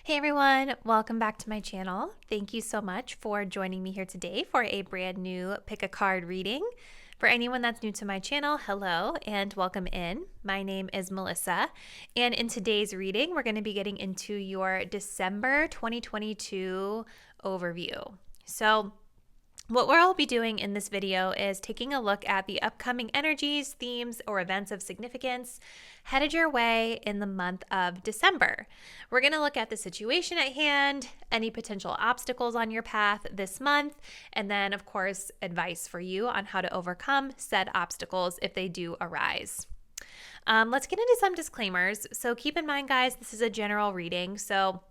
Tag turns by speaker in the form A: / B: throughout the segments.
A: Hey everyone, welcome back to my channel. Thank you so much for joining me here today for a brand new pick a card reading. For anyone that's new to my channel, hello and welcome in. My name is Melissa, and in today's reading, we're going to be getting into your December 2022 overview. So what we'll be doing in this video is taking a look at the upcoming energies, themes, or events of significance headed your way in the month of December. We're going to look at the situation at hand, any potential obstacles on your path this month, and then, of course, advice for you on how to overcome said obstacles if they do arise. Let's get into some disclaimers. So keep in mind, guys, this is a general reading, so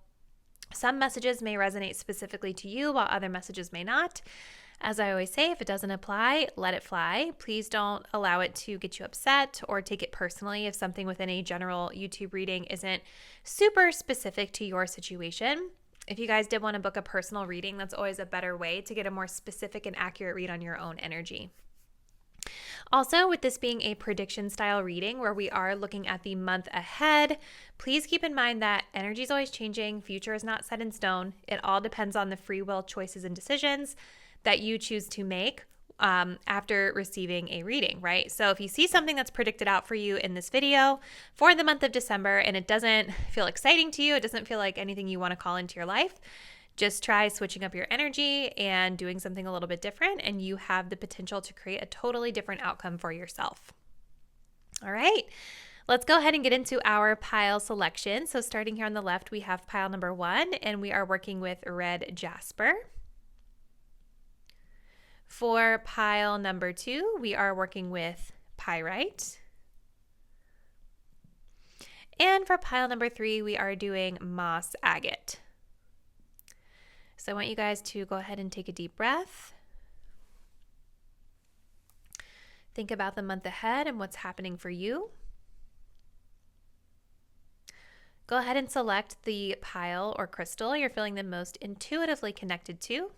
A: some messages may resonate specifically to you while other messages may not. As I always say, if it doesn't apply, let it fly. Please don't allow it to get you upset or take it personally if something within a general YouTube reading isn't super specific to your situation. If you guys did want to book a personal reading, that's always a better way to get a more specific and accurate read on your own energy. Also, with this being a prediction style reading where we are looking at the month ahead, please keep in mind that energy is always changing, future is not set in stone. It all depends on the free will choices and decisions that you choose to make after receiving a reading, right? So if you see something that's predicted out for you in this video for the month of December and it doesn't feel exciting to you, it doesn't feel like anything you want to call into your life, just try switching up your energy and doing something a little bit different, and you have the potential to create a totally different outcome for yourself. All right, let's go ahead and get into our pile selection. So starting here on the left, we have pile number 1, and we are working with red Jasper. For pile number 2, we are working with Pyrite. And for pile number 3, we are doing moss agate. So I want you guys to go ahead and take a deep breath. Think about the month ahead and what's happening for you. Go ahead and select the pile or crystal you're feeling the most intuitively connected to.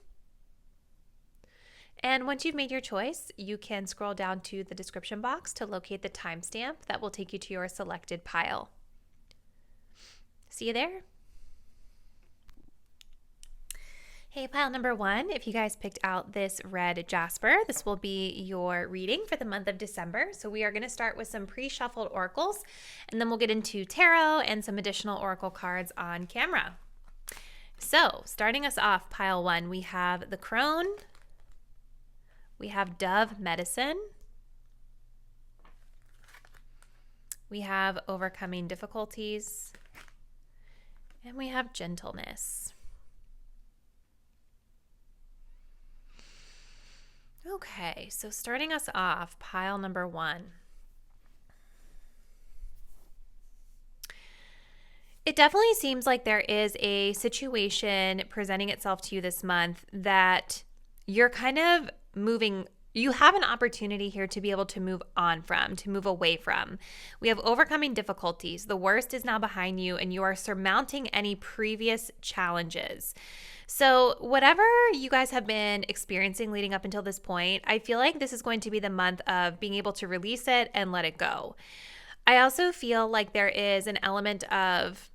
A: And once you've made your choice, you can scroll down to the description box to locate the timestamp that will take you to your selected pile. See you there. Hey, pile number 1, if you guys picked out this red Jasper, this will be your reading for the month of December. So we are going to start with some pre-shuffled oracles, and then we'll get into tarot and some additional oracle cards on camera. So starting us off, pile 1, we have the crone. We have dove medicine. We have overcoming difficulties. And we have gentleness. Okay, so starting us off, pile number 1. It definitely seems like there is a situation presenting itself to you this month that you're kind of you have an opportunity here to be able to move on from, to move away from. We have overcoming difficulties. The worst is now behind you, and you are surmounting any previous challenges. So whatever you guys have been experiencing leading up until this point, I feel like this is going to be the month of being able to release it and let it go. I also feel like there is an element of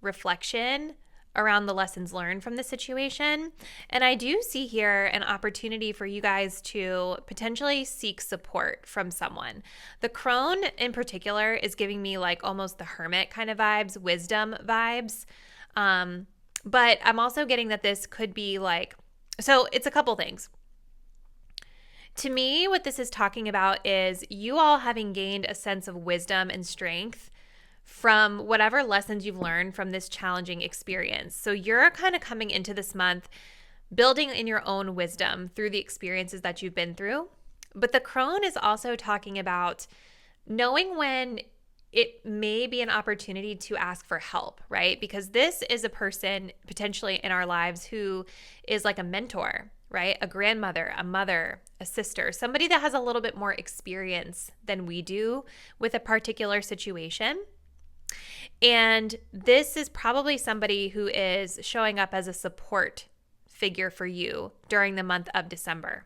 A: reflection around the lessons learned from the situation. And I do see here an opportunity for you guys to potentially seek support from someone. The crone in particular is giving me like almost the hermit kind of vibes, wisdom vibes. But I'm also getting that this could be like, so it's a couple things. To me, what this is talking about is you all having gained a sense of wisdom and strength from whatever lessons you've learned from this challenging experience. So you're kind of coming into this month building in your own wisdom through the experiences that you've been through. But the crone is also talking about knowing when it may be an opportunity to ask for help, right? Because this is a person potentially in our lives who is like a mentor, right? A grandmother, a mother, a sister, somebody that has a little bit more experience than we do with a particular situation. And this is probably somebody who is showing up as a support figure for you during the month of December,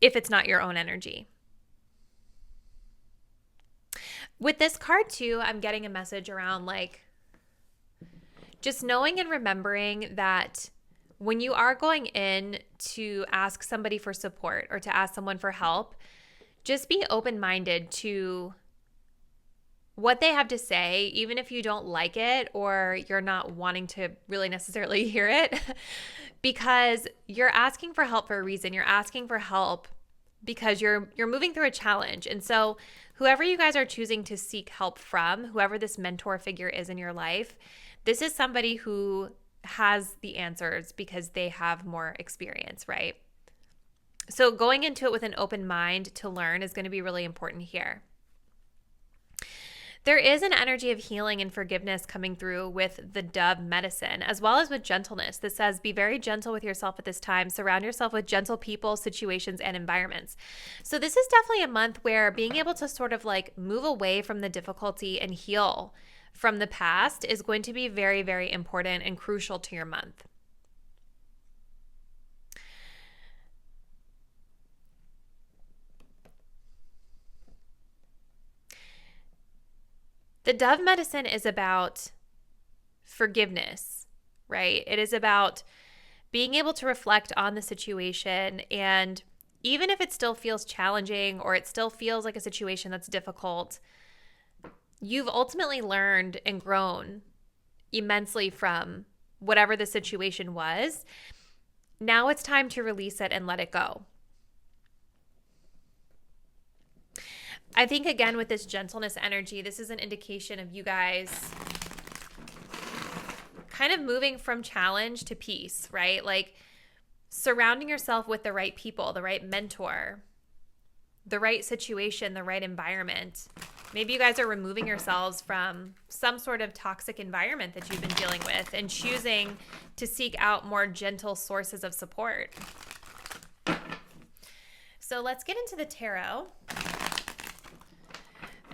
A: if it's not your own energy. With this card too, I'm getting a message around like just knowing and remembering that when you are going in to ask somebody for support or to ask someone for help, just be open-minded to what they have to say, even if you don't like it or you're not wanting to really necessarily hear it, because you're asking for help for a reason. You're asking for help because you're moving through a challenge. And so whoever you guys are choosing to seek help from, whoever this mentor figure is in your life, this is somebody who has the answers because they have more experience, right? So going into it with an open mind to learn is going to be really important here. There is an energy of healing and forgiveness coming through with the dove medicine, as well as with gentleness. This says, be very gentle with yourself at this time. Surround yourself with gentle people, situations, and environments. So this is definitely a month where being able to sort of like move away from the difficulty and heal from the past is going to be very, very important and crucial to your month. The dove medicine is about forgiveness, right? It is about being able to reflect on the situation, and even if it still feels challenging or it still feels like a situation that's difficult, you've ultimately learned and grown immensely from whatever the situation was. Now it's time to release it and let it go. I think, again, with this gentleness energy, this is an indication of you guys kind of moving from challenge to peace, right? Like surrounding yourself with the right people, the right mentor, the right situation, the right environment. Maybe you guys are removing yourselves from some sort of toxic environment that you've been dealing with and choosing to seek out more gentle sources of support. So let's get into the tarot.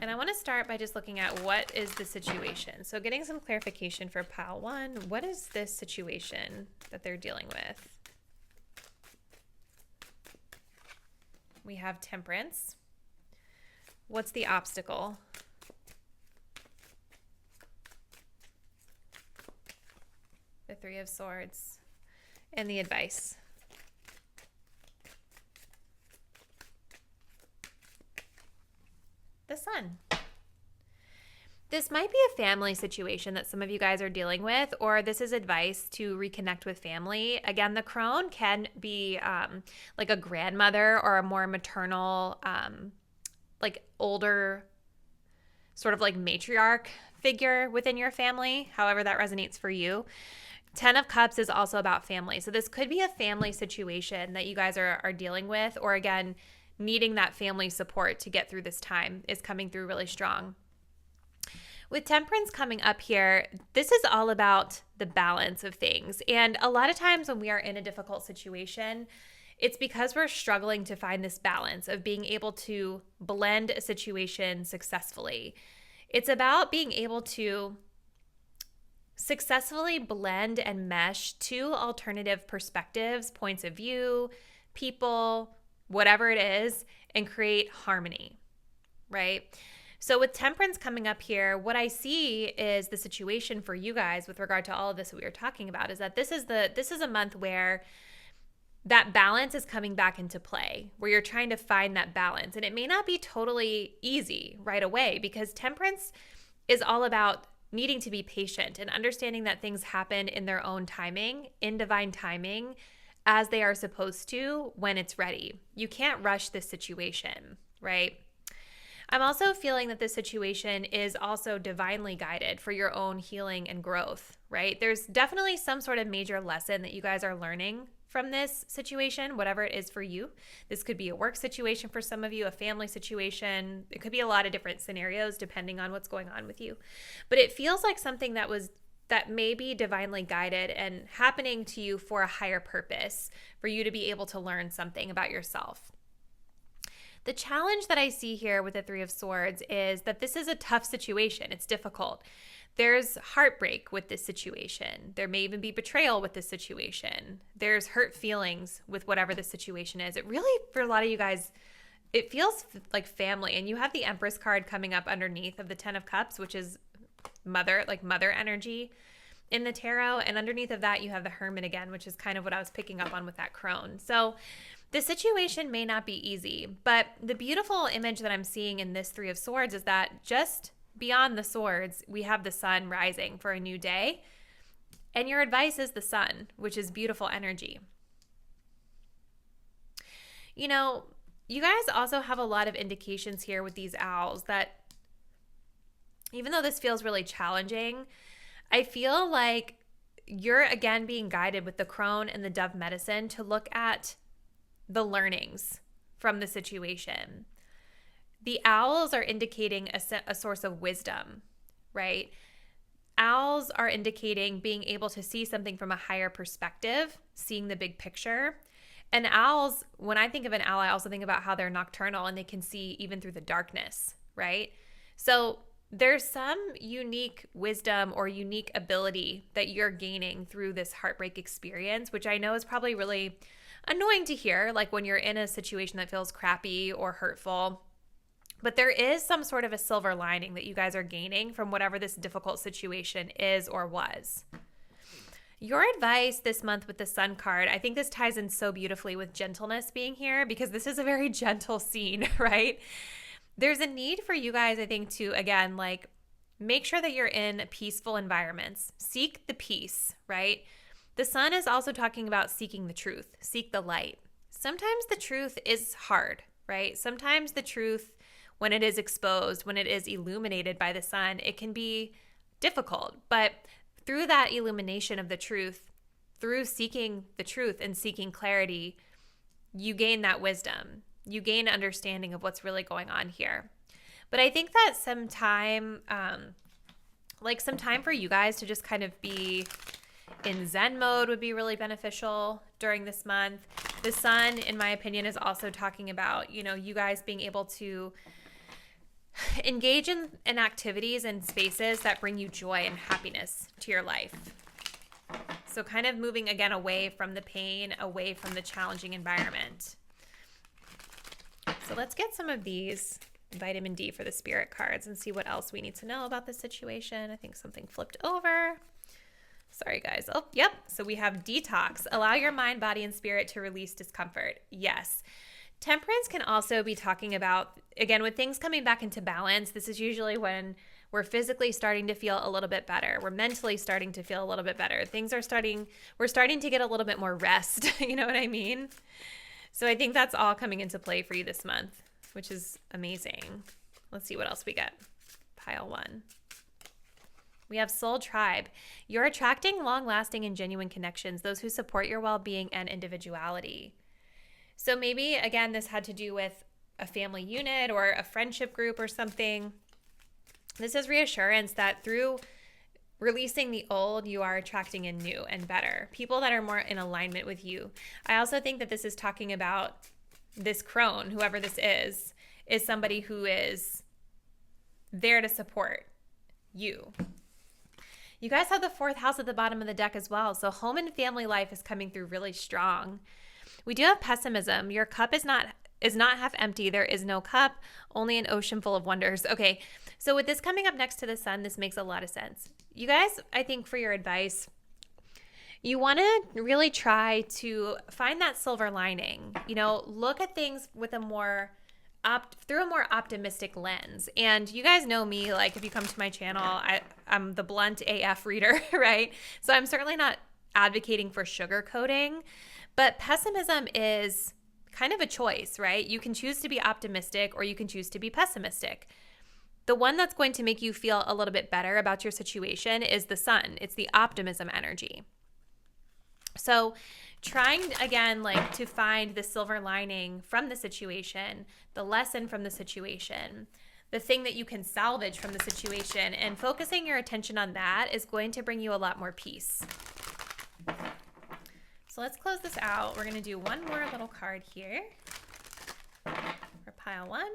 A: And I want to start by just looking at what is the situation. So getting some clarification for pile 1. What is this situation that they're dealing with? We have Temperance. What's the obstacle? The Three of Swords. And the advice. The Sun. This might be a family situation that some of you guys are dealing with, or this is advice to reconnect with family. Again, the crone can be like a grandmother or a more maternal, like older sort of like matriarch figure within your family, however that resonates for you. 10 of Cups is also about family. So this could be a family situation that you guys are dealing with, or again, needing that family support to get through this time is coming through really strong. With Temperance coming up here, this is all about the balance of things. And a lot of times when we are in a difficult situation, it's because we're struggling to find this balance of being able to blend a situation successfully. It's about being able to successfully blend and mesh two alternative perspectives, points of view, people, whatever it is, and create harmony, right? So with Temperance coming up here, what I see is the situation for you guys with regard to all of this that we were talking about is that this is a month where that balance is coming back into play, where you're trying to find that balance. And it may not be totally easy right away, because Temperance is all about needing to be patient and understanding that things happen in their own timing, in divine timing, as they are supposed to when it's ready. You can't rush this situation, right? I'm also feeling that this situation is also divinely guided for your own healing and growth, right? There's definitely some sort of major lesson that you guys are learning from this situation, whatever it is for you. This could be a work situation for some of you, a family situation. It could be a lot of different scenarios depending on what's going on with you. But it feels like something that may be divinely guided and happening to you for a higher purpose, for you to be able to learn something about yourself. The challenge that I see here with the Three of Swords is that this is a tough situation. It's difficult. There's heartbreak with this situation. There may even be betrayal with this situation. There's hurt feelings with whatever the situation is. It really, for a lot of you guys, it feels like family. And you have the Empress card coming up underneath of the 10 of Cups, which is mother, like mother energy. in the tarot. And underneath of that, you have the Hermit again, which is kind of what I was picking up on with that crone. So the situation may not be easy, but the beautiful image that I'm seeing in this Three of Swords is that just beyond the swords, we have the sun rising for a new day. And your advice is the sun, which is beautiful energy. You know, you guys also have a lot of indications here with these owls that even though this feels really challenging, I feel like you're again being guided with the crone and the dove medicine to look at the learnings from the situation. The owls are indicating a source of wisdom, right? Owls are indicating being able to see something from a higher perspective, seeing the big picture. And owls, when I think of an owl, I also think about how they're nocturnal and they can see even through the darkness, right? So there's some unique wisdom or unique ability that you're gaining through this heartbreak experience, which I know is probably really annoying to hear, like when you're in a situation that feels crappy or hurtful. But there is some sort of a silver lining that you guys are gaining from whatever this difficult situation is or was. Your advice this month with the Sun card, I think this ties in so beautifully with gentleness being here because this is a very gentle scene, right? There's a need for you guys, I think, to, again, like make sure that you're in peaceful environments. Seek the peace, right? The Sun is also talking about seeking the truth, seek the light. Sometimes the truth is hard, right? Sometimes the truth, when it is exposed, when it is illuminated by the sun, it can be difficult. But through that illumination of the truth, through seeking the truth and seeking clarity, you gain that wisdom. You gain understanding of what's really going on here. But I think that some time for you guys to just kind of be in Zen mode would be really beneficial during this month. The sun, in my opinion, is also talking about, you guys being able to engage in activities and spaces that bring you joy and happiness to your life. So kind of moving again away from the pain, away from the challenging environment. So let's get some of these vitamin D for the spirit cards and see what else we need to know about the situation. I think something flipped over. Sorry, guys. Oh, yep. So we have detox. Allow your mind, body, and spirit to release discomfort. Yes. Temperance can also be talking about, again, with things coming back into balance, this is usually when we're physically starting to feel a little bit better. We're mentally starting to feel a little bit better. We're starting to get a little bit more rest. You know what I mean? So I think that's all coming into play for you this month, which is amazing. Let's see what else we got. Pile 1. We have Soul Tribe. You're attracting long-lasting and genuine connections, those who support your well-being and individuality. So maybe, again, this had to do with a family unit or a friendship group or something. This is reassurance that through releasing the old, you are attracting in new and better. People that are more in alignment with you. I also think that this is talking about this crone, whoever this is somebody who is there to support you. You guys have the 4th house at the bottom of the deck as well. So home and family life is coming through really strong. We do have pessimism. Your cup is not half empty. There is no cup, only an ocean full of wonders. Okay, so with this coming up next to the sun, this makes a lot of sense. You guys, I think for your advice, you want to really try to find that silver lining. Look at things with through a more optimistic lens. And you guys know me, like if you come to my channel, I'm the blunt AF reader, right? So I'm certainly not advocating for sugarcoating, but pessimism is kind of a choice, right? You can choose to be optimistic or you can choose to be pessimistic. The one that's going to make you feel a little bit better about your situation is the sun. It's the optimism energy. So trying, again, like to find the silver lining from the situation, the lesson from the situation, the thing that you can salvage from the situation, and focusing your attention on that is going to bring you a lot more peace. So let's close this out. We're going to do one more little card here for pile 1.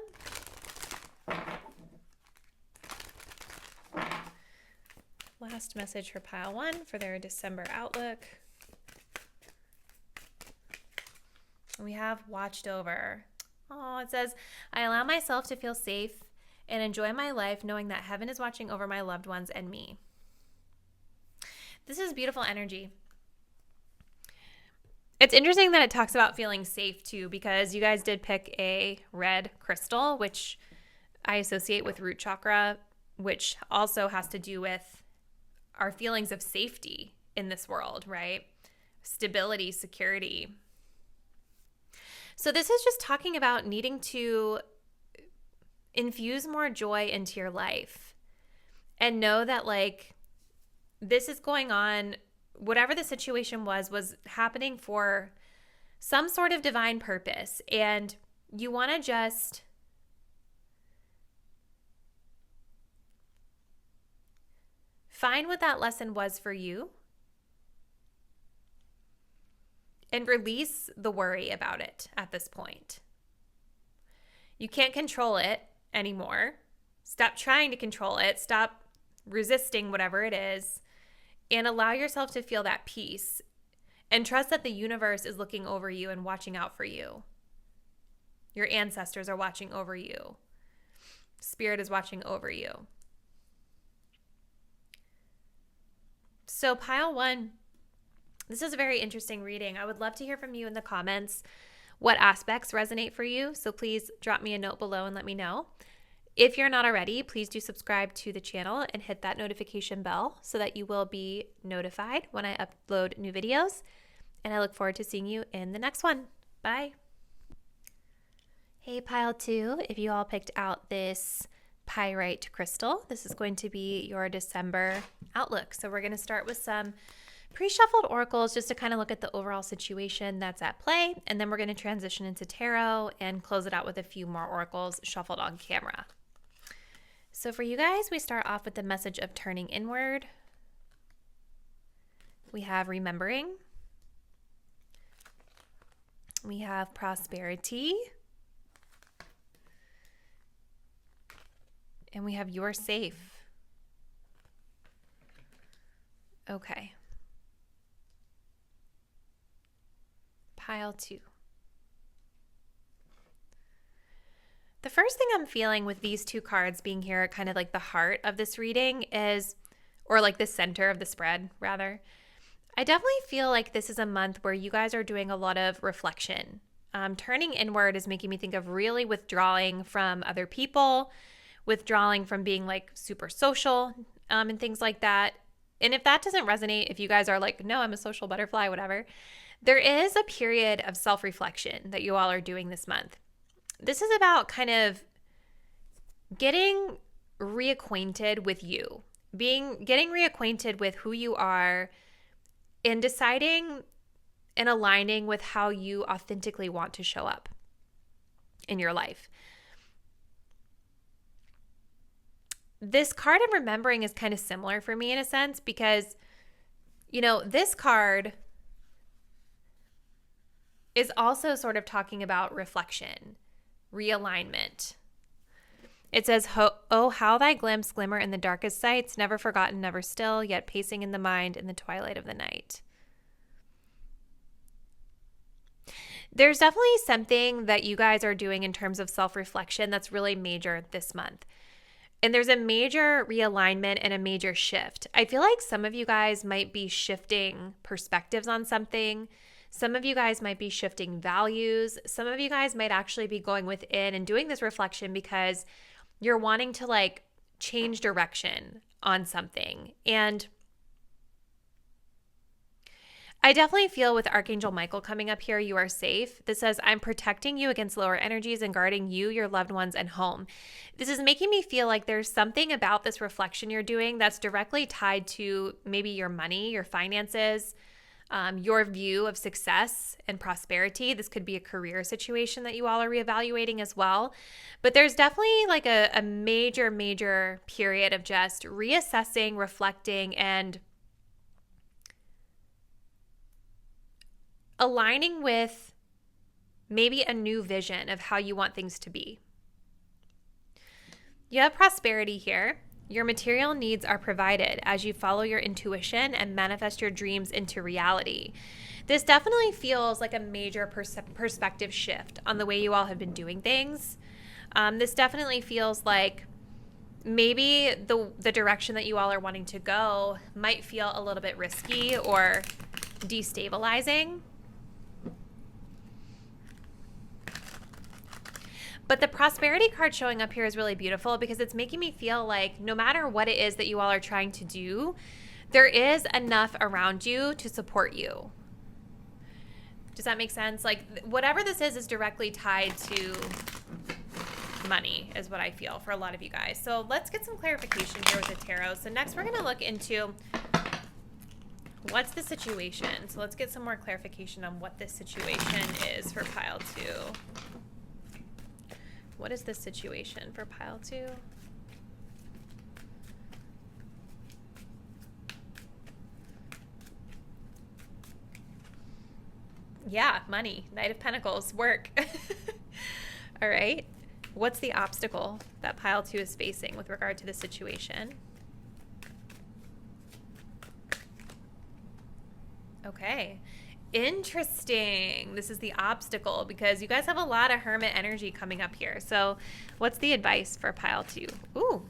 A: Last message for pile 1 for their December outlook. We have watched over. Oh, it says, I allow myself to feel safe and enjoy my life knowing that heaven is watching over my loved ones and me. This is beautiful energy. It's interesting that it talks about feeling safe too, because you guys did pick a red crystal, which I associate with root chakra, which also has to do with our feelings of safety in this world, right? Stability, security. So this is just talking about needing to infuse more joy into your life and know that like this is going on. Whatever the situation was happening for some sort of divine purpose. And you want to just find what that lesson was for you and release the worry about it at this point. You can't control it anymore. Stop trying to control it. Stop resisting whatever it is. And allow yourself to feel that peace and trust that the universe is looking over you and watching out for you. Your ancestors are watching over you. Spirit is watching over you. So pile 1, this is a very interesting reading. I would love to hear from you in the comments what aspects resonate for you. So please drop me a note below and let me know. If you're not already, please do subscribe to the channel and hit that notification bell so that you will be notified when I upload new videos. And I look forward to seeing you in the next one. Bye. Hey, pile 2, if you all picked out this Pyrite crystal, this is going to be your December outlook. So we're going to start with some pre-shuffled oracles just to kind of look at the overall situation that's at play. And then we're going to transition into tarot and close it out with a few more oracles shuffled on camera. So for you guys, we start off with the message of turning inward. We have remembering. We have prosperity. And we have you're safe. Okay. Pile 2. The first thing I'm feeling with these 2 cards being here, kind of like the heart of this reading is, or like the center of the spread rather, I definitely feel like this is a month where you guys are doing a lot of reflection. Turning inward is making me think of really withdrawing from other people, withdrawing from being like super social and things like that. And if that doesn't resonate, if you guys are like, no, I'm a social butterfly, whatever, there is a period of self-reflection that you all are doing this month. This is about kind of getting reacquainted with you, getting reacquainted with who you are and deciding and aligning with how you authentically want to show up in your life. This card of remembering is kind of similar for me in a sense because, you know, this card is also sort of talking about reflection, realignment. It says, oh, how thy glimpse glimmer in the darkest sights, never forgotten, never still, yet pacing in the mind in the twilight of the night. There's definitely something that you guys are doing in terms of self-reflection that's really major this month. And there's a major realignment and a major shift. I feel like some of you guys might be shifting perspectives on something. Some of you guys might be shifting values. Some of you guys might actually be going within and doing this reflection because you're wanting to like change direction on something. And I definitely feel with Archangel Michael coming up here, you are safe. This says, I'm protecting you against lower energies and guarding you, your loved ones, and home. This is making me feel like there's something about this reflection you're doing that's directly tied to maybe your money, your finances, your view of success and prosperity. This could be a career situation that you all are reevaluating as well. But there's definitely like a major, major period of just reassessing, reflecting, and aligning with maybe a new vision of how you want things to be. You have prosperity here. Your material needs are provided as you follow your intuition and manifest your dreams into reality. This definitely feels like a major perspective shift on the way you all have been doing things. This definitely feels like maybe the direction that you all are wanting to go might feel a little bit risky or destabilizing. But the prosperity card showing up here is really beautiful because it's making me feel like no matter what it is that you all are trying to do, there is enough around you to support you. Does that make sense? Like whatever this is directly tied to money is what I feel for a lot of you guys. So let's get some clarification here with the tarot. So next we're going to look into what's the situation. So let's get some more clarification on what this situation is for pile 2. What is this situation for pile 2? Yeah, money, Knight of Pentacles, work. All right. What's the obstacle that pile 2 is facing with regard to the situation? Okay. Interesting. This is the obstacle because you guys have a lot of hermit energy coming up here. So what's the advice for pile 2? Ooh.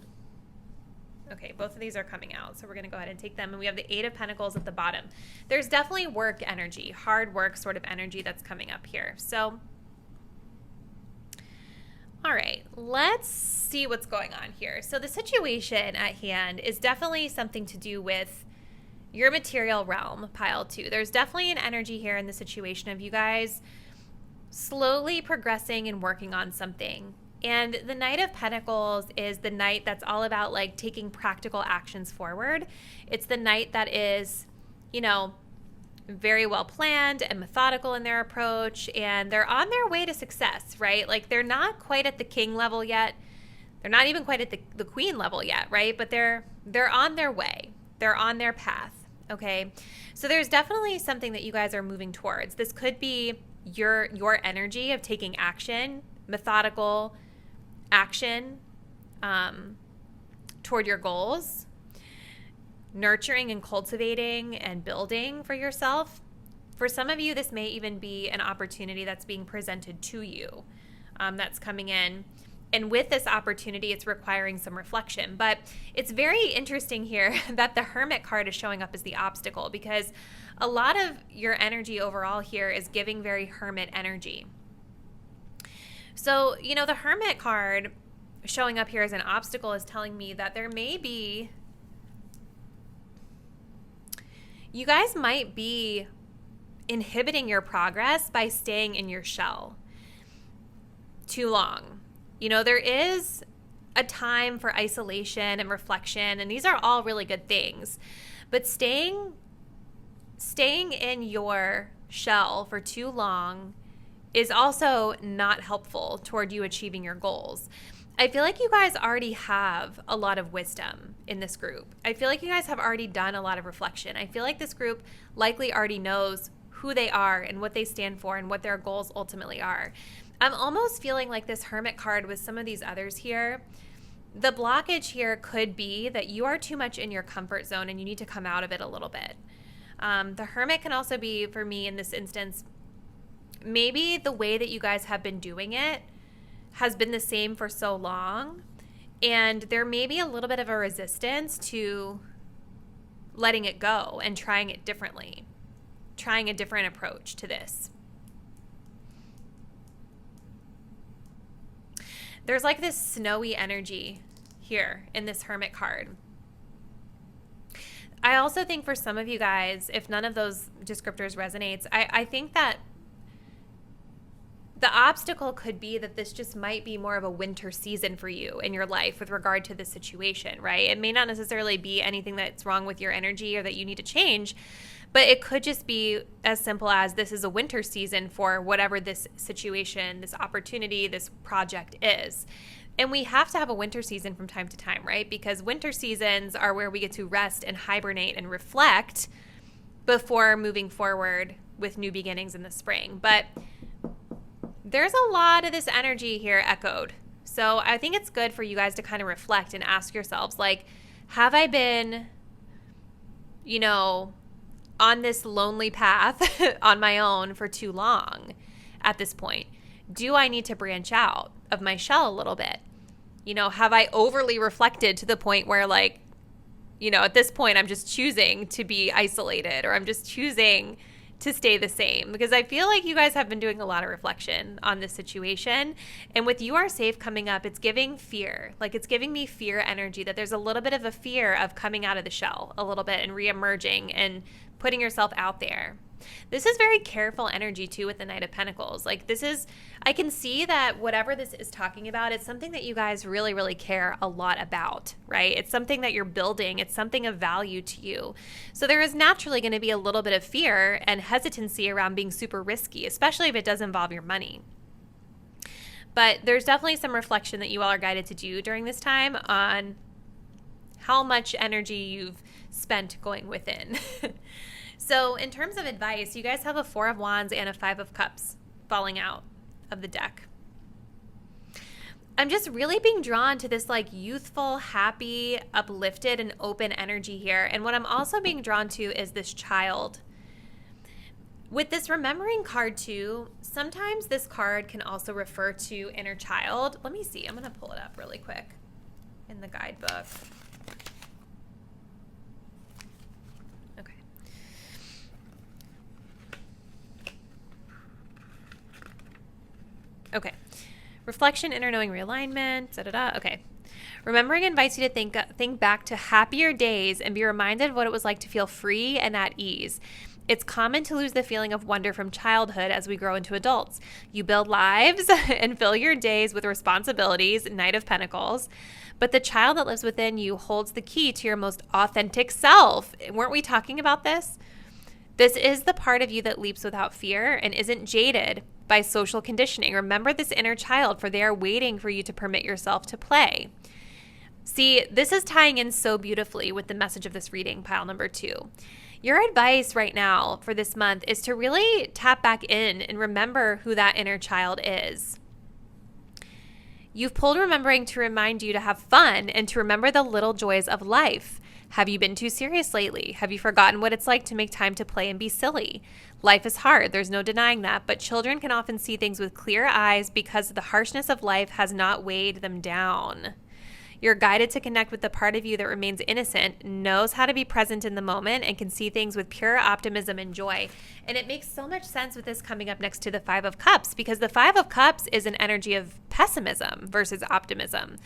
A: Okay, both of these are coming out. So we're going to go ahead and take them. And we have the 8 of Pentacles at the bottom. There's definitely work energy, hard work sort of energy that's coming up here. So, all right, let's see what's going on here. So the situation at hand is definitely something to do with your material realm, pile 2. There's definitely an energy here in the situation of you guys slowly progressing and working on something. And the Knight of Pentacles is the knight that's all about like taking practical actions forward. It's the knight that is, you know, very well planned and methodical in their approach, and they're on their way to success, right? Like they're not quite at the king level yet. They're not even quite at the queen level yet, right? But they're on their way. They're on their path, okay? So there's definitely something that you guys are moving towards. This could be your energy of taking action, methodical action toward your goals, nurturing and cultivating and building for yourself. For some of you, this may even be an opportunity that's being presented to you that's coming in. And with this opportunity, it's requiring some reflection. But it's very interesting here that the Hermit card is showing up as the obstacle because a lot of your energy overall here is giving very Hermit energy. So, you know, the Hermit card showing up here as an obstacle is telling me that there may be, you guys might be inhibiting your progress by staying in your shell too long. You know, there is a time for isolation and reflection, and these are all really good things. But staying in your shell for too long is also not helpful toward you achieving your goals. I feel like you guys already have a lot of wisdom in this group. I feel like you guys have already done a lot of reflection. I feel like this group likely already knows who they are and what they stand for and what their goals ultimately are. I'm almost feeling like this Hermit card with some of these others here, the blockage here could be that you are too much in your comfort zone and you need to come out of it a little bit. The Hermit can also be, for me in this instance, maybe the way that you guys have been doing it has been the same for so long, and there may be a little bit of a resistance to letting it go and trying it differently, trying a different approach to this. There's like this snowy energy here in this Hermit card. I also think for some of you guys, if none of those descriptors resonates, I think that the obstacle could be that this just might be more of a winter season for you in your life with regard to the situation, right? It may not necessarily be anything that's wrong with your energy or that you need to change, but it could just be as simple as this is a winter season for whatever this situation, this opportunity, this project is. And we have to have a winter season from time to time, right? Because winter seasons are where we get to rest and hibernate and reflect before moving forward with new beginnings in the spring. But there's a lot of this energy here echoed. So I think it's good for you guys to kind of reflect and ask yourselves, like, have I been, you know, on this lonely path on my own for too long at this point? Do I need to branch out of my shell a little bit? Have I overly reflected to the point where like, at this point I'm just choosing to be isolated, or I'm just choosing to stay the same? Because I feel like you guys have been doing a lot of reflection on this situation. And with You Are Safe coming up, it's giving fear. Like, it's giving me fear energy, that there's a little bit of a fear of coming out of the shell a little bit and reemerging and putting yourself out there. This is very careful energy too with the Knight of Pentacles. Like, I can see that whatever this is talking about, it's something that you guys really, really care a lot about, right? It's something that you're building. It's something of value to you. So there is naturally going to be a little bit of fear and hesitancy around being super risky, especially if it does involve your money. But there's definitely some reflection that you all are guided to do during this time on how much energy you've spent going within. So in terms of advice, you guys have a 4 of Wands and a 5 of Cups falling out of the deck. I'm just really being drawn to this like youthful, happy, uplifted, and open energy here. And what I'm also being drawn to is this child. With this remembering card too, sometimes this card can also refer to inner child. Let me see. I'm going to pull it up really quick in the guidebook. Okay. Reflection, inner knowing, realignment, da-da-da. Okay. Remembering invites you to think back to happier days and be reminded of what it was like to feel free and at ease. It's common to lose the feeling of wonder from childhood as we grow into adults. You build lives and fill your days with responsibilities, Knight of Pentacles. But the child that lives within you holds the key to your most authentic self. Weren't we talking about this? This is the part of you that leaps without fear and isn't jaded by social conditioning. Remember this inner child, for they are waiting for you to permit yourself to play. See, this is tying in so beautifully with the message of this reading, pile number 2. Your advice right now for this month is to really tap back in and remember who that inner child is. You've pulled remembering to remind you to have fun and to remember the little joys of life. Have you been too serious lately? Have you forgotten what it's like to make time to play and be silly? Life is hard, there's no denying that, but children can often see things with clear eyes because the harshness of life has not weighed them down. You're guided to connect with the part of you that remains innocent, knows how to be present in the moment, and can see things with pure optimism and joy. And it makes so much sense with this coming up next to the 5 of Cups, because the 5 of Cups is an energy of pessimism versus optimism.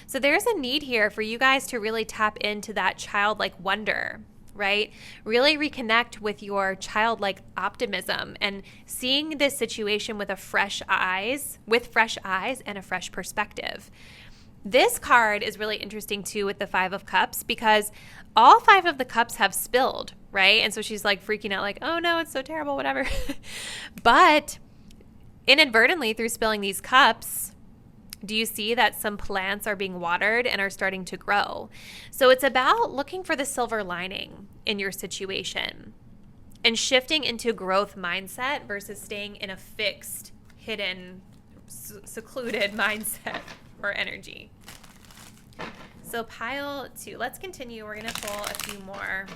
A: So there's a need here for you guys to really tap into that childlike wonder, right? Really reconnect with your childlike optimism and seeing this situation with fresh eyes and a fresh perspective. This card is really interesting too with the 5 of Cups, because all 5 of the cups have spilled, right? And so she's like freaking out like, oh no, it's so terrible, whatever. But inadvertently, through spilling these cups, do you see that some plants are being watered and are starting to grow? So it's about looking for the silver lining in your situation and shifting into growth mindset versus staying in a fixed, hidden, secluded mindset or energy. So pile 2. Let's continue. We're going to pull a few more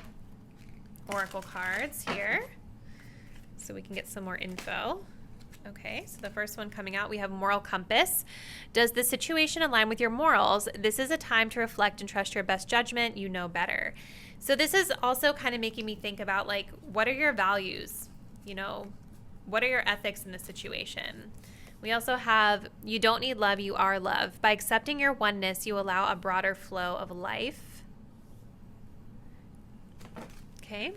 A: oracle cards here so we can get some more info. Okay, so the first one coming out, we have Moral Compass. Does the situation align with your morals? This is a time to reflect and trust your best judgment. You know better. So this is also kind of making me think about, like, what are your values? You know, what are your ethics in this situation? We also have, you don't need love, you are love. By accepting your oneness, you allow a broader flow of life. Okay,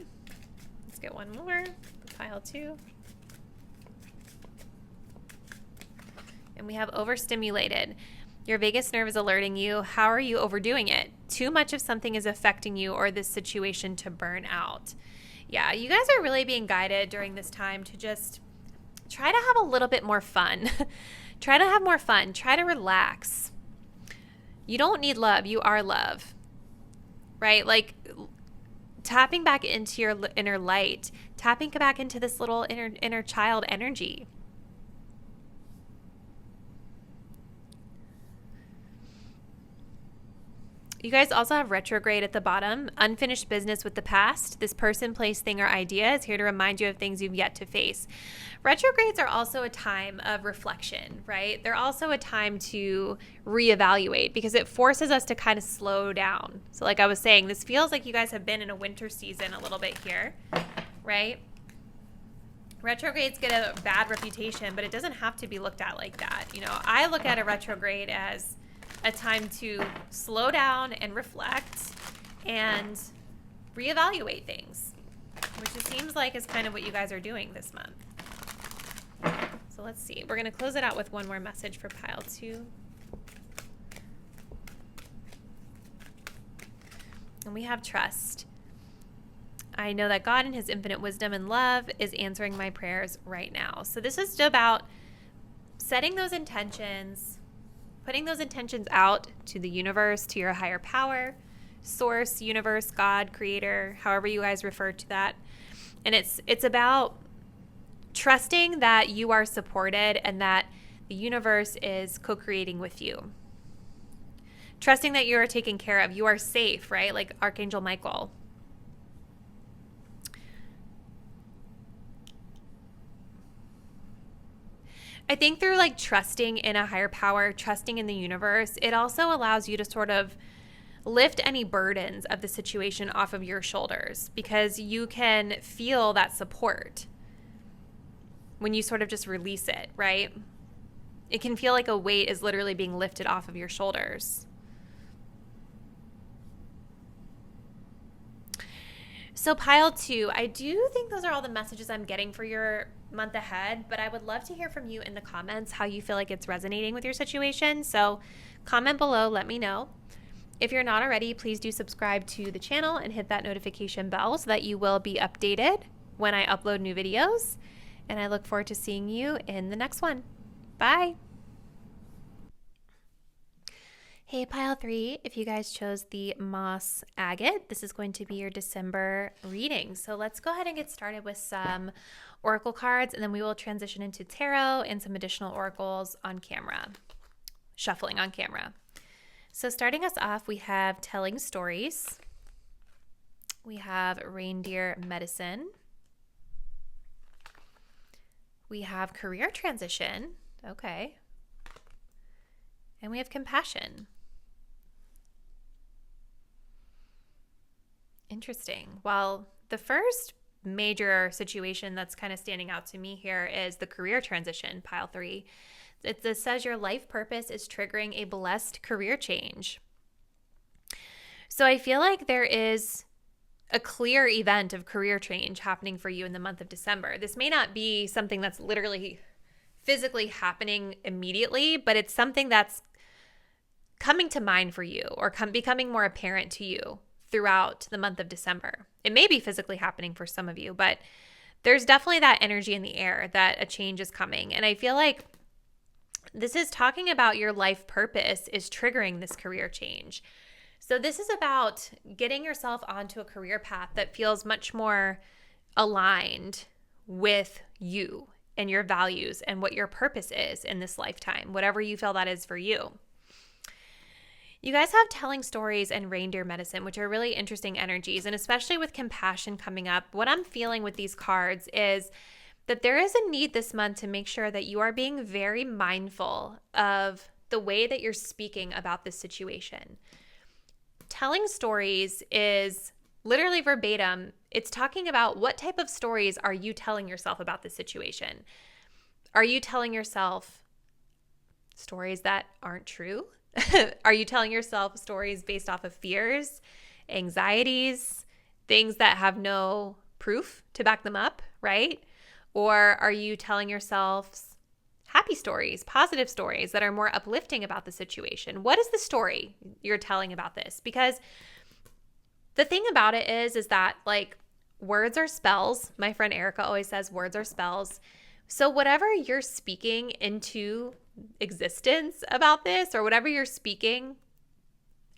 A: let's get one more, pile 2. And we have overstimulated. Your vagus nerve is alerting you. How are you overdoing it? Too much of something is affecting you or this situation to burn out. Yeah, you guys are really being guided during this time to just try to have a little bit more fun. Try to have more fun. Try to relax. You don't need love. You are love, right? Like tapping back into your inner light, tapping back into this little inner child energy. You guys also have retrograde at the bottom. Unfinished business with the past. This person, place, thing, or idea is here to remind you of things you've yet to face. Retrogrades are also a time of reflection, right? They're also a time to reevaluate because it forces us to kind of slow down. So like I was saying, this feels like you guys have been in a winter season a little bit here, right? Retrogrades get a bad reputation, but it doesn't have to be looked at like that. You know, I look at a retrograde as a time to slow down and reflect and reevaluate things, which it seems like is kind of what you guys are doing this month. So let's see. We're going to close it out with one more message for pile 2. And we have trust. I know that God in his infinite wisdom and love is answering my prayers right now. So this is about setting those intentions, putting those intentions out to the universe, to your higher power, source, universe, God, creator, however you guys refer to that. And it's about trusting that you are supported and that the universe is co-creating with you. Trusting that you are taken care of. You are safe, right? Like Archangel Michael. I think through like trusting in a higher power, trusting in the universe, it also allows you to sort of lift any burdens of the situation off of your shoulders because you can feel that support when you sort of just release it, right? It can feel like a weight is literally being lifted off of your shoulders. So pile 2, I do think those are all the messages I'm getting for your month ahead, but I would love to hear from you in the comments how you feel like it's resonating with your situation. So comment below, let me know. If you're not already, please do subscribe to the channel and hit that notification bell so that you will be updated when I upload new videos. And I look forward to seeing you in the next one. Bye. Hey, pile 3, if you guys chose the Moss Agate, this is going to be your December reading. So let's go ahead and get started with some oracle cards, and then we will transition into tarot and some additional oracles on camera, shuffling on camera. So starting us off, we have telling stories. We have reindeer medicine. We have career transition. Okay. And we have compassion. Interesting. Well, the first major situation that's kind of standing out to me here is the career transition, pile 3. It says your life purpose is triggering a blessed career change. So I feel like there is a clear event of career change happening for you in the month of December. This may not be something that's literally physically happening immediately, but it's something that's coming to mind for you or becoming more apparent to you throughout the month of December. It may be physically happening for some of you, but there's definitely that energy in the air that a change is coming. And I feel like this is talking about your life purpose is triggering this career change. So this is about getting yourself onto a career path that feels much more aligned with you and your values and what your purpose is in this lifetime, whatever you feel that is for you. You guys have telling stories and reindeer medicine, which are really interesting energies, and especially with compassion coming up, what I'm feeling with these cards is that there is a need this month to make sure that you are being very mindful of the way that you're speaking about this situation. Telling stories is literally verbatim. It's talking about what type of stories are you telling yourself about this situation. Are you telling yourself stories that aren't true? Are you telling yourself stories based off of fears, anxieties, things that have no proof to back them up, right? Or are you telling yourselves happy stories, positive stories that are more uplifting about the situation? What is the story you're telling about this? Because the thing about it is that like words are spells. My friend Erica always says words are spells. So whatever you're speaking into existence about this, or whatever you're speaking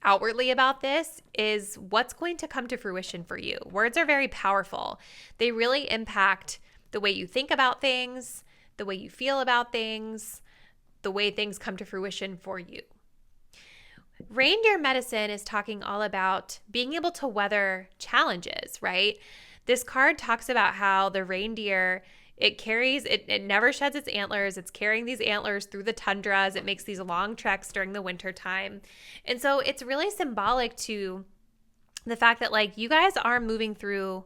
A: outwardly about this, is what's going to come to fruition for you. Words are very powerful. They really impact the way you think about things, the way you feel about things, the way things come to fruition for you. Reindeer medicine is talking all about being able to weather challenges, right? This card talks about how the reindeer, it never sheds its antlers. It's carrying these antlers through the tundras. It makes these long treks during the winter time. And so it's really symbolic to the fact that like you guys are moving through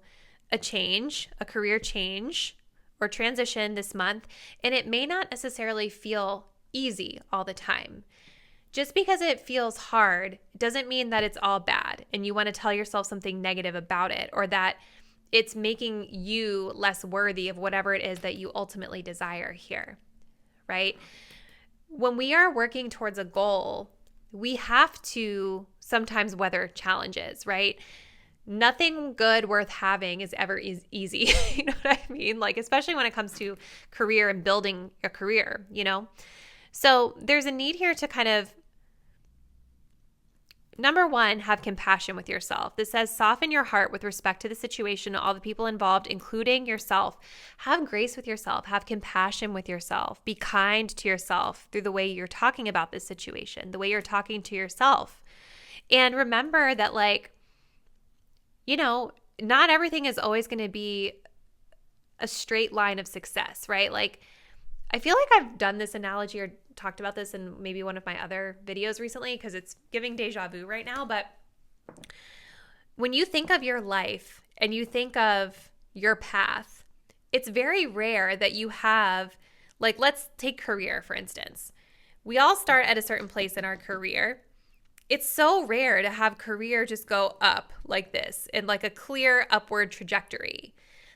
A: a change, a career change or transition this month, and it may not necessarily feel easy all the time. Just because it feels hard doesn't mean that it's all bad and you want to tell yourself something negative about it, or that it's making you less worthy of whatever it is that you ultimately desire here, right? When we are working towards a goal, we have to sometimes weather challenges, right? Nothing good worth having is ever easy. You know what I mean? Like, especially when it comes to career and building a career, you know? So there's a need here to kind of, number one, have compassion with yourself. This says, soften your heart with respect to the situation, all the people involved, including yourself. Have grace with yourself. Have compassion with yourself. Be kind to yourself through the way you're talking about this situation, the way you're talking to yourself. And remember that, like, you know, not everything is always going to be a straight line of success, right? Like, I feel like I've done this analogy or talked about this in maybe one of my other videos recently because it's giving deja vu right now. But when you think of your life and you think of your path, it's very rare that you have, like, let's take career, for instance. We all start at a certain place in our career. It's so rare to have career just go up like this in like a clear upward trajectory.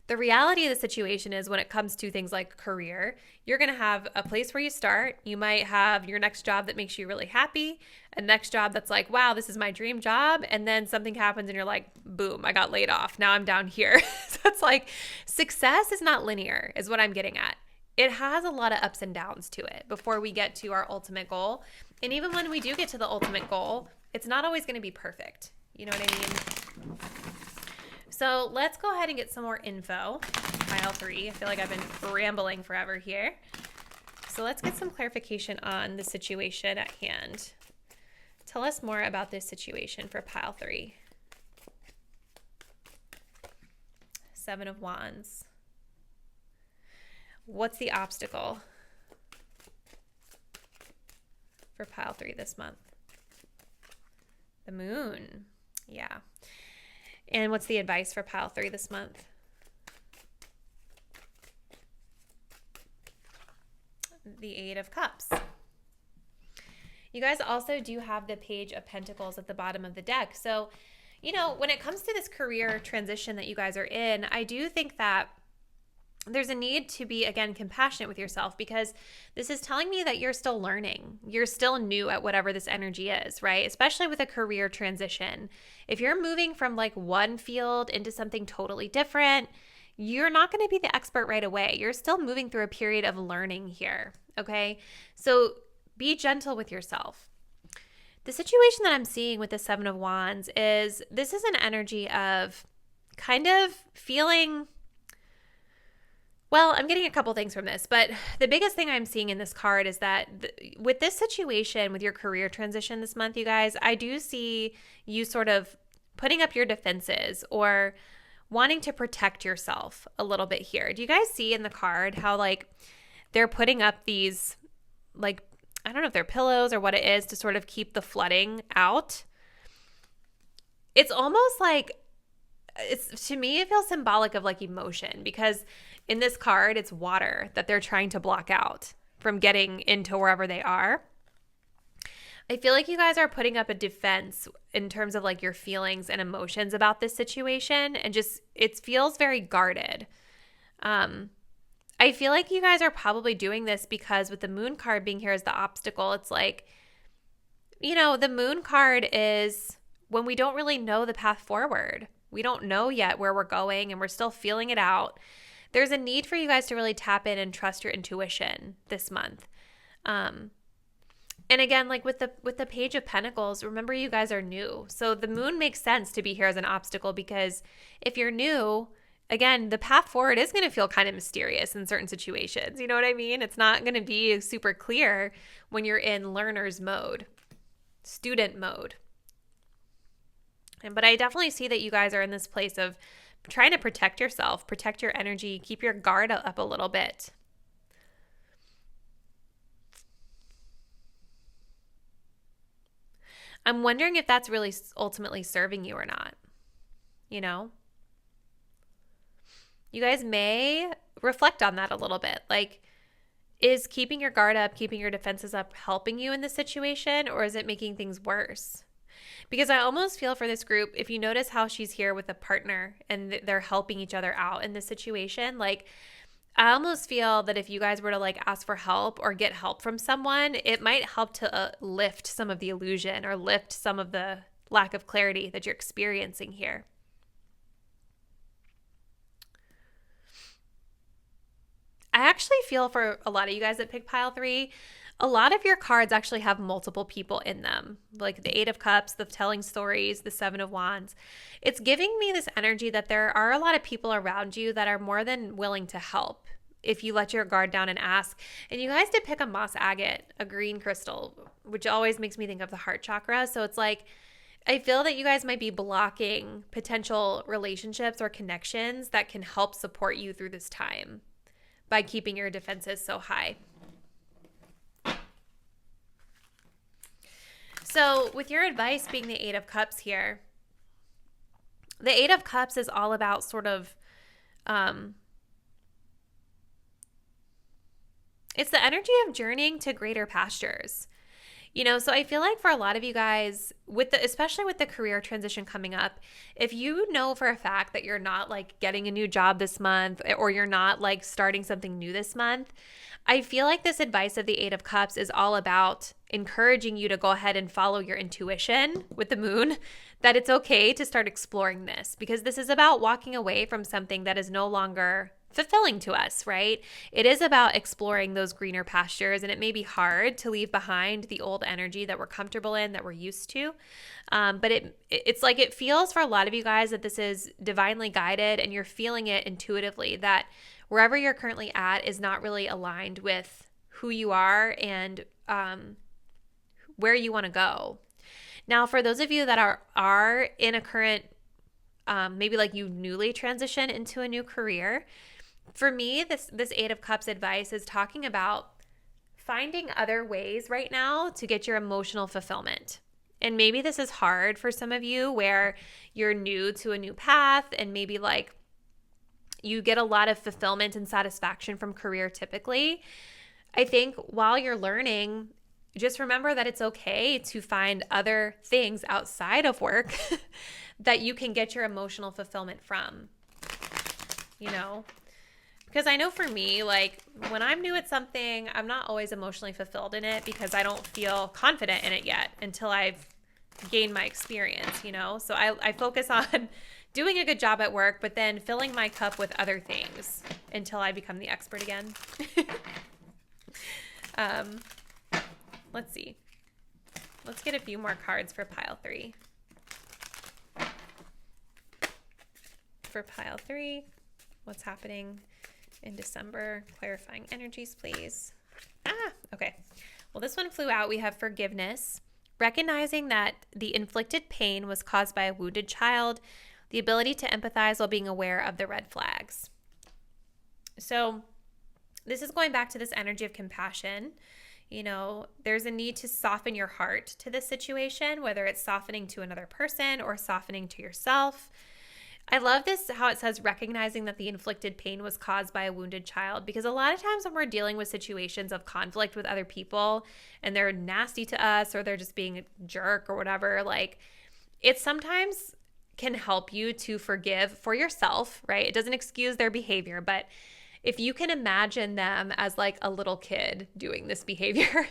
A: The reality of the situation is when it comes to things like career, you're going to have a place where you start. You might have your next job that makes you really happy, a next job that's like, wow, this is my dream job. And then something happens and you're like, boom, I got laid off. Now I'm down here. So it's like success is not linear is what I'm getting at. It has a lot of ups and downs to it before we get to our ultimate goal. And even when we do get to the ultimate goal, it's not always going to be perfect. You know what I mean? So let's go ahead and get some more info. Pile 3. I feel like I've been rambling forever here. So let's get some clarification on the situation at hand. Tell us more about this situation for pile 3. 7 of Wands. What's the obstacle for pile 3 this month? The moon. Yeah. And what's the advice for pile 3 this month? The 8 of Cups. You guys also do have the Page of Pentacles at the bottom of the deck. So, you know, when it comes to this career transition that you guys are in, I do think that there's a need to be, again, compassionate with yourself, because this is telling me that you're still learning. You're still new at whatever this energy is, right? Especially with a career transition. If you're moving from like one field into something totally different, you're not going to be the expert right away. You're still moving through a period of learning here, okay? So be gentle with yourself. The situation that I'm seeing with the 7 of Wands is this is an energy of kind of feeling... Well, I'm getting a couple things from this, but the biggest thing I'm seeing in this card is that with this situation, with your career transition this month, you guys, I do see you sort of putting up your defenses or wanting to protect yourself a little bit here. Do you guys see in the card how like they're putting up these, like, I don't know if they're pillows or what it is to sort of keep the flooding out? It's almost like, to me, it feels symbolic of like emotion, because in this card, it's water that they're trying to block out from getting into wherever they are. I feel like you guys are putting up a defense in terms of like your feelings and emotions about this situation, and just it feels very guarded. I feel like you guys are probably doing this because with the moon card being here as the obstacle, it's like, you know, the moon card is when we don't really know the path forward. We don't know yet where we're going and we're still feeling it out. There's a need for you guys to really tap in and trust your intuition this month. And again, like with the Page of Pentacles, remember you guys are new. So the moon makes sense to be here as an obstacle, because if you're new, again, the path forward is going to feel kind of mysterious in certain situations. You know what I mean? It's not going to be super clear when you're in learner's mode. student mode. But I definitely see that you guys are in this place of trying to protect yourself, protect your energy, keep your guard up a little bit. I'm wondering if that's really ultimately serving you or not. You know? You guys may reflect on that a little bit. Like, is keeping your guard up, keeping your defenses up helping you in this situation, or is it making things worse? Because I almost feel for this group, if you notice how she's here with a partner and they're helping each other out in this situation, like, I almost feel that if you guys were to like ask for help or get help from someone, it might help to lift some of the illusion or lift some of the lack of clarity that you're experiencing here. I actually feel for a lot of you guys that pick pile 3, a lot of your cards actually have multiple people in them, like the 8 of Cups, the telling stories, the 7 of Wands. It's giving me this energy that there are a lot of people around you that are more than willing to help if you let your guard down and ask. And you guys did pick a moss agate, a green crystal, which always makes me think of the heart chakra. So it's like, I feel that you guys might be blocking potential relationships or connections that can help support you through this time by keeping your defenses so high. So with your advice being the 8 of Cups here, the 8 of Cups is all about sort of, it's the energy of journeying to greater pastures. You know, so I feel like for a lot of you guys, especially with the career transition coming up, if you know for a fact that you're not like getting a new job this month or you're not like starting something new this month, I feel like this advice of the 8 of Cups is all about encouraging you to go ahead and follow your intuition with the moon, that it's okay to start exploring this, because this is about walking away from something that is no longer fulfilling to us, right? It is about exploring those greener pastures, and it may be hard to leave behind the old energy that we're comfortable in, that we're used to. But it's like it feels for a lot of you guys that this is divinely guided, and you're feeling it intuitively, that wherever you're currently at is not really aligned with who you are and where you want to go. Now, for those of you that are in a current, maybe like you newly transition into a new career, for me, this 8 of Cups advice is talking about finding other ways right now to get your emotional fulfillment. And maybe this is hard for some of you where you're new to a new path and maybe like you get a lot of fulfillment and satisfaction from career typically. I think while you're learning, just remember that it's okay to find other things outside of work that you can get your emotional fulfillment from, you know? Because I know for me, like when I'm new at something, I'm not always emotionally fulfilled in it because I don't feel confident in it yet until I've gained my experience, you know? So I focus on doing a good job at work, but then filling my cup with other things until I become the expert again. Let's see. Let's get a few more cards for pile 3. For pile 3, what's happening in December? Clarifying energies, please. Okay. Well, this one flew out. We have forgiveness, recognizing that the inflicted pain was caused by a wounded child, the ability to empathize while being aware of the red flags. So this is going back to this energy of compassion. You know, there's a need to soften your heart to this situation, whether it's softening to another person or softening to yourself. I love this, how it says recognizing that the inflicted pain was caused by a wounded child, because a lot of times when we're dealing with situations of conflict with other people and they're nasty to us or they're just being a jerk or whatever, like it sometimes can help you to forgive for yourself, right? It doesn't excuse their behavior, but if you can imagine them as like a little kid doing this behavior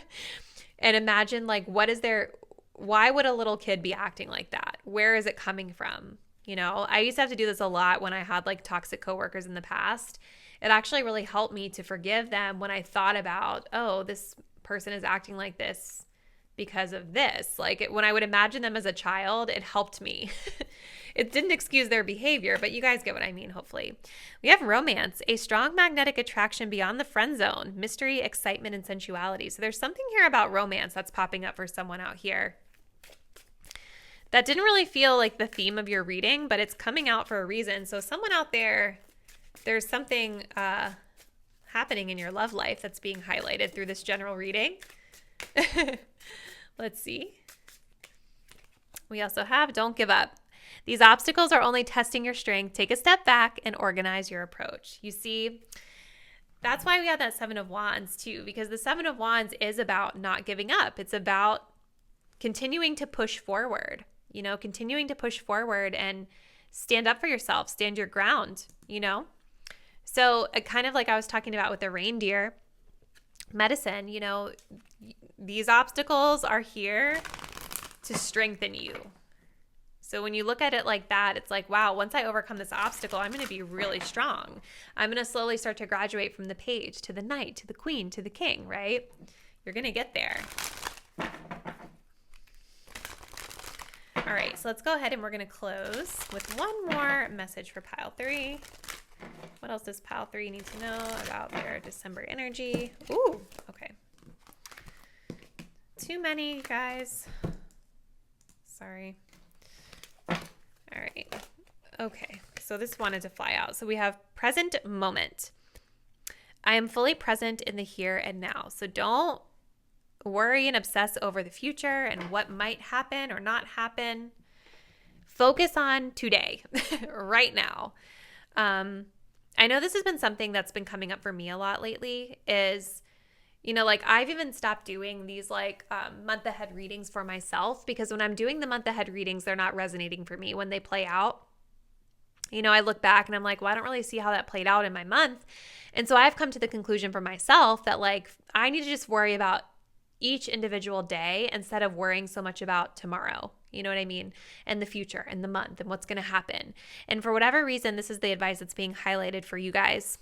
A: and imagine like why would a little kid be acting like that? Where is it coming from? You know, I used to have to do this a lot when I had like toxic coworkers in the past. It actually really helped me to forgive them when I thought about, oh, this person is acting like this because of this. Like when I would imagine them as a child, it helped me. It didn't excuse their behavior, but you guys get what I mean, hopefully. We have romance, a strong magnetic attraction beyond the friend zone, mystery, excitement, and sensuality. So there's something here about romance that's popping up for someone out here. that didn't really feel like the theme of your reading, but it's coming out for a reason. So someone out there, there's something happening in your love life that's being highlighted through this general reading. Let's see. We also have don't give up. These obstacles are only testing your strength. Take a step back and organize your approach. You see, that's why we have that Seven of Wands too, because the Seven of Wands is about not giving up. It's about continuing to push forward, you know, continuing to push forward and stand up for yourself, stand your ground, you know? So kind of like I was talking about with the reindeer medicine, you know, these obstacles are here to strengthen you. So when you look at it like that, it's like, wow, once I overcome this obstacle, I'm going to be really strong. I'm going to slowly start to graduate from the page to the knight, to the queen, to the king, right? You're going to get there. All right, so let's go ahead and we're going to close with one more message for pile 3. What else does pile 3 need to know about their December energy? Ooh, okay. Too many, guys. Sorry. All right. Okay, so this wanted to fly out. So we have present moment. I am fully present in the here and now. So don't worry and obsess over the future and what might happen or not happen. Focus on today, right now. I know this has been something that's been coming up for me a lot lately is, you know, like I've even stopped doing these like month ahead readings for myself because when I'm doing the month ahead readings, they're not resonating for me when they play out. You know, I look back and I'm like, well, I don't really see how that played out in my month. And so I've come to the conclusion for myself that like I need to just worry about each individual day instead of worrying so much about tomorrow. You know what I mean? And the future and the month and what's going to happen. And for whatever reason, this is the advice that's being highlighted for you guys.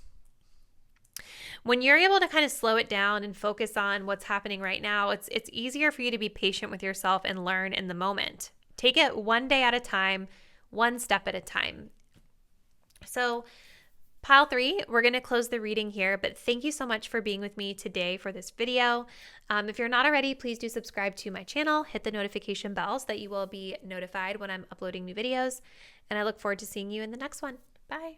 A: When you're able to kind of slow it down and focus on what's happening right now, it's easier for you to be patient with yourself and learn in the moment. Take it one day at a time, one step at a time. So pile 3, we're going to close the reading here, but thank you so much for being with me today for this video. If you're not already, please do subscribe to my channel, hit the notification bell so that you will be notified when I'm uploading new videos, and I look forward to seeing you in the next one. Bye.